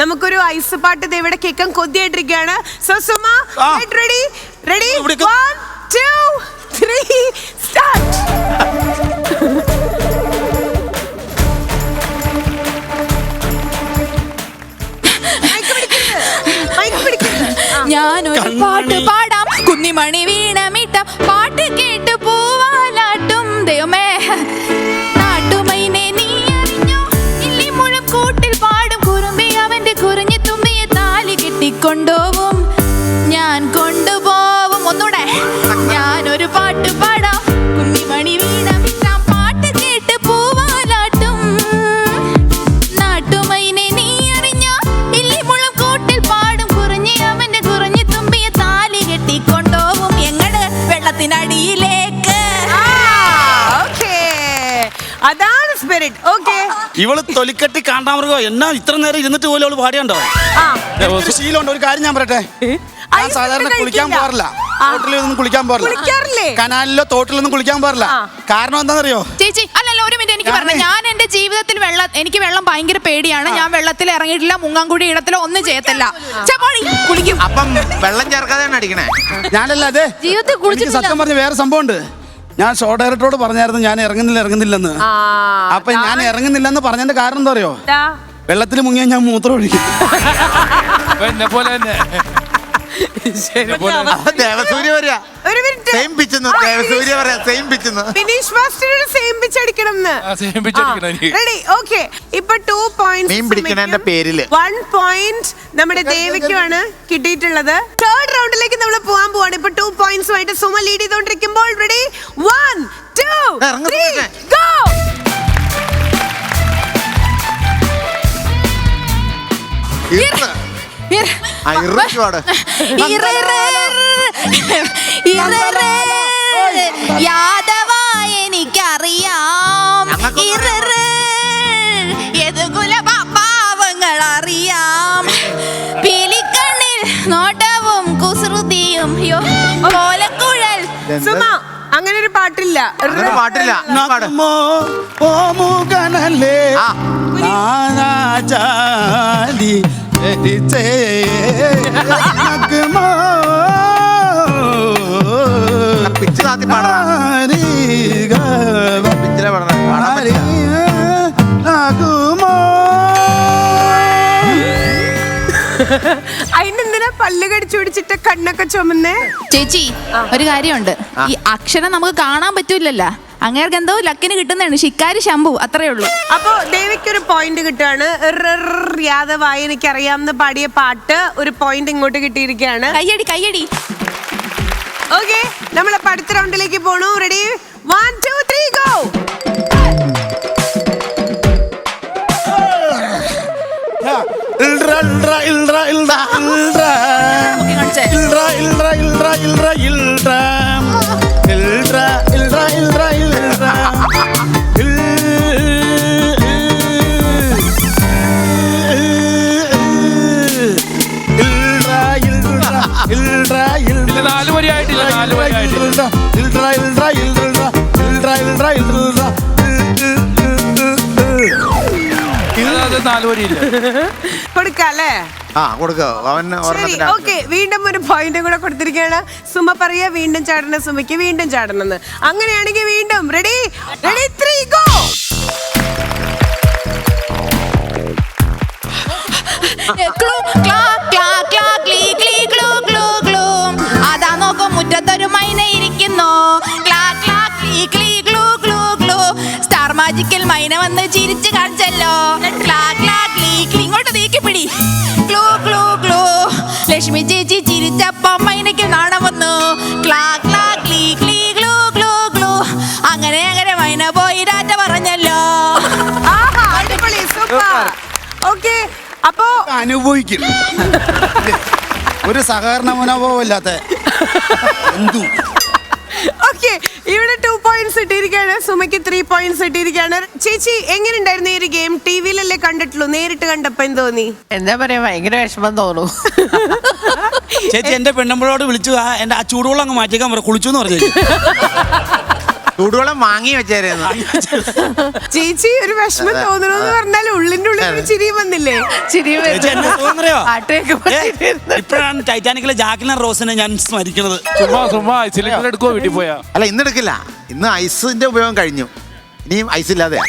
നമുക്കൊരു ഐസ് പാട്ട് ഇവിടെ കേൾക്കാൻ കൊതിയായിട്ടിരിക്കുകയാണ്. So Suma ready ready 1 2 3 start. ഞാനൊരു പാട്ട് പാടാം, കുന്നിമണി വീണമിട്ട പാട്ട് കേട്ട് പൂവാലാട്ടും ദൈവമേ. നാട്ടുമൈനെ നീ അറിഞ്ഞോ, ഇല്ലി മുഴും കൂട്ടിൽ പാടും കുറുമ്പി അവന്റെ കുറിഞ്ഞു തുമ്പിയെ താലി കെട്ടിക്കൊണ്ടോവും ഞാൻ കൊണ്ടുപോവും. ഒന്നൂടെ ഞാനൊരു പാട്ട് പാടാം, കുന്നിമണി വീണമിട്ട പാട്ട് കേട്ട് പൂവാലാട്ടും. നാട്ടുമൈനെ നീ അറിഞ്ഞോ, ഇല്ലി മുഴും കൂട്ടിൽ പാടും കുറിഞ്ഞി അവന്റെ കുറിഞ്ഞു തുമ്പിയെ താലി കെട്ടിക്കൊണ്ടോവും എങ്ങട് വെള്ളത്തിനടിയിലേക്ക്. അതാണ് സ്പിരിറ്റ്. ഓക്കെ, ഇവള് തൊലിക്കെട്ടി കാണ്ടാമൃഗോ എന്നാ ഇത്ര നേരം ഇരുന്നിട്ട് പോലും അവള് പാടിയുണ്ടോ? ശീലമുണ്ട്. ഒരു കാര്യം ഞാൻ പറയട്ടെ, ഞാൻ സാധാരണ കുളിക്കാൻ പോകാറില്ല, തോട്ടിലൊന്നും കുളിക്കാൻ പോകാറില്ല, കനാലിലോ തോട്ടിലൊന്നും കുളിക്കാൻ പോകാറില്ല. കാരണം എന്താണെന്നറിയോ ചേച്ചി? അല്ലല്ലോ, ഒരു മിനിറ്റ് എനിക്ക് പറഞ്ഞു. ഞാൻ എന്റെ ജീവിതത്തിൽ എനിക്ക് വെള്ളം ഭയങ്കര പേടിയാണ്. ഞാൻ വെള്ളത്തിൽ ഇറങ്ങിയിട്ടില്ല, മുങ്ങാങ്കുടി ഇടത്തിലോ ഒന്നും ചെയ്യത്തില്ല. കുളിക്കും. അപ്പം വെള്ളം ചേർക്കാതെയാണ് അടിക്കണേ? ഞാനല്ല, അതെ എനിക്ക് സത്യം പറഞ്ഞ വേറെ സംഭവം ഉണ്ട്. ഞാൻ ഷോ ഡയറക്ടറോട് പറഞ്ഞായിരുന്നു ഞാൻ ഇറങ്ങുന്നില്ലെന്ന്. അപ്പൊ ഞാൻ ഇറങ്ങുന്നില്ലെന്ന് പറഞ്ഞതിന്റെ കാരണം എന്താ അറിയോ? വെള്ളത്തിൽ മുങ്ങിയാൽ ഞാൻ മൂത്രം ഒഴിക്കും. ദേവസൂര്യ പറയാ സെയിം പിച്ചെന്ന്, ദേവസൂര്യ പറയാ സെയിം പിച്ചെന്ന്. റെഡി? ഓക്കെ, ഇപ്പൊ 2 പോയിന്റ്സ് മീൻ പിടിക്കണേന്റെ പേരില് 1 പോയിന്റ് നമ്മുടെ ദേവിക്കുമാണ് കിട്ടിയിട്ടുള്ളത്. തേർഡ് റൗണ്ടിലേക്ക് നമ്മൾ പോകാൻ പോവാണ്. ഇപ്പൊ 2 പോയിന്റ്സുമായിട്ട് സുമ ലീഡ് ചെയ്തോണ്ടിരിക്കുമ്പോൾ റെഡി 1 2 3 ഗോ. യാദവായ എനിക്കറിയാം, പാവങ്ങൾ അറിയാം. പിലിക്കണ്ണിൽ നോട്ടവും കുസൃതിയും കോലക്കുഴൽ. സുമ, അങ്ങനെ ഒരു പാട്ടില്ല. പാട്ടില്ല. പിച്ച് താത്തി പാടാം. പിച്ചിലെ പാടണം. അതിനെന്തിനാ പല്ല് കടിച്ചു പിടിച്ചിട്ട് കണ്ണൊക്കെ ചുമന്നേ? ചേച്ചി, ഒരു കാര്യമുണ്ട്. ഈ അക്ഷരം നമുക്ക് കാണാൻ പറ്റൂലല്ലോ. അങ്ങേർക്ക് എന്തോ ലക്കിന് കിട്ടുന്നതാണ്. ശിക്കാരി ശംഭു, അത്രേ ഉള്ളൂ. അപ്പൊ ദേവിക്കൊരു പോയിന്റ് കിട്ടുകയാണ്. യാദവായ എനിക്കറിയാമെന്ന് പാടിയ പാട്ട് ഒരു പോയിന്റ് ഇങ്ങോട്ട് കിട്ടിയിരിക്കുകയാണ്. കയ്യടി കയ്യടി. ഓക്കെ, നമ്മളപ്പോ അടുത്ത റൗണ്ടിലേക്ക് പോണു. Ready 1 2 3 go. കൊടുക്കല്ലേ? ഓക്കെ, വീണ്ടും ഒരു പോയിന്റ് കൂടെ കൊടുത്തിരിക്കുകയാണ്. സുമ പറയാ വീണ്ടും ചാടണം, സുമയ്ക്ക് വീണ്ടും ചാടണം എന്ന്. അങ്ങനെയാണെങ്കിൽ വീണ്ടും റെഡി 3 ഗോ. അതാ നോക്കും, മുറ്റത്തൊരു മൈന ഇരിക്കുന്നു. സ്റ്റാർ മാജിക്കൽ മൈന വന്ന് ചിരിച്ചു കാണിച്ചല്ലോ. ഇങ്ങോട്ട് നീക്കിപ്പിടി. ലക്ഷ്മി ചേച്ചി ചിരിച്ചപ്പോ മൈനയ്ക്ക് നാണം വന്നു. അങ്ങനെ അങ്ങനെ മൈന പോയി ടാറ്റ പറഞ്ഞല്ലോ. ഓക്കെ, അപ്പോ അനുഭവിക്കും ഒരു സഹകരണ മനോഭാവമില്ലാത്ത എന്തു. ഓക്കെ, ഇവിടെ 2 പോയിന്റ്സ് ഇട്ടിരിക്കുകയാണ്. സുമയ്ക്ക് 3 പോയിന്റ്സ് ഇട്ടിരിക്കുകയാണ്. ചേച്ചി, എങ്ങനെയുണ്ടായിരുന്നു ഈ ഒരു ഗെയിം? ടിവിയിലല്ലേ കണ്ടിട്ടുള്ളൂ, നേരിട്ട് കണ്ടപ്പോ എന്ത് തോന്നി? എന്താ പറയാ, ഭയങ്കര വിഷമം തോന്നും. ചേച്ചി എന്റെ പെണ്ണുമ്പോഴോട് വിളിച്ചു എന്റെ ആ ചൂടുവെള്ളം അങ്ങ് മാറ്റിയേക്കാൻ പറ, കുളിച്ചു എന്ന് പറഞ്ഞു. ചൂടുവെള്ളം വാങ്ങി വെച്ചായിരുന്നു. ചേച്ചി ഒരു വിഷമം തോന്നണെന്ന് പറഞ്ഞാൽ ഉള്ളിന്റെ ഉള്ളിൽ ഒരു ചിരിയും വന്നില്ലേ? ചിരി ചേച്ചി, എന്നെ തോന്നുന്നറിയോ? പാട്ടൊക്കെ ഇപ്പോഴാണ് ടൈറ്റാനിക്കിലെ ജാക്ലിൻ റോസിനെ ഞാൻ സ്മരിക്കുന്നത്. ചുമ്മാ സിലിണ്ടർ എടുക്കുവോ വീട്ടിൽ പോയാ? അല്ല, ഇന്ന് എടുക്കില്ല. ഇന്ന് ഐസിന്റെ ഉപയോഗം കഴിഞ്ഞു. ഇനിയും ഐസ് ഇല്ലാതെ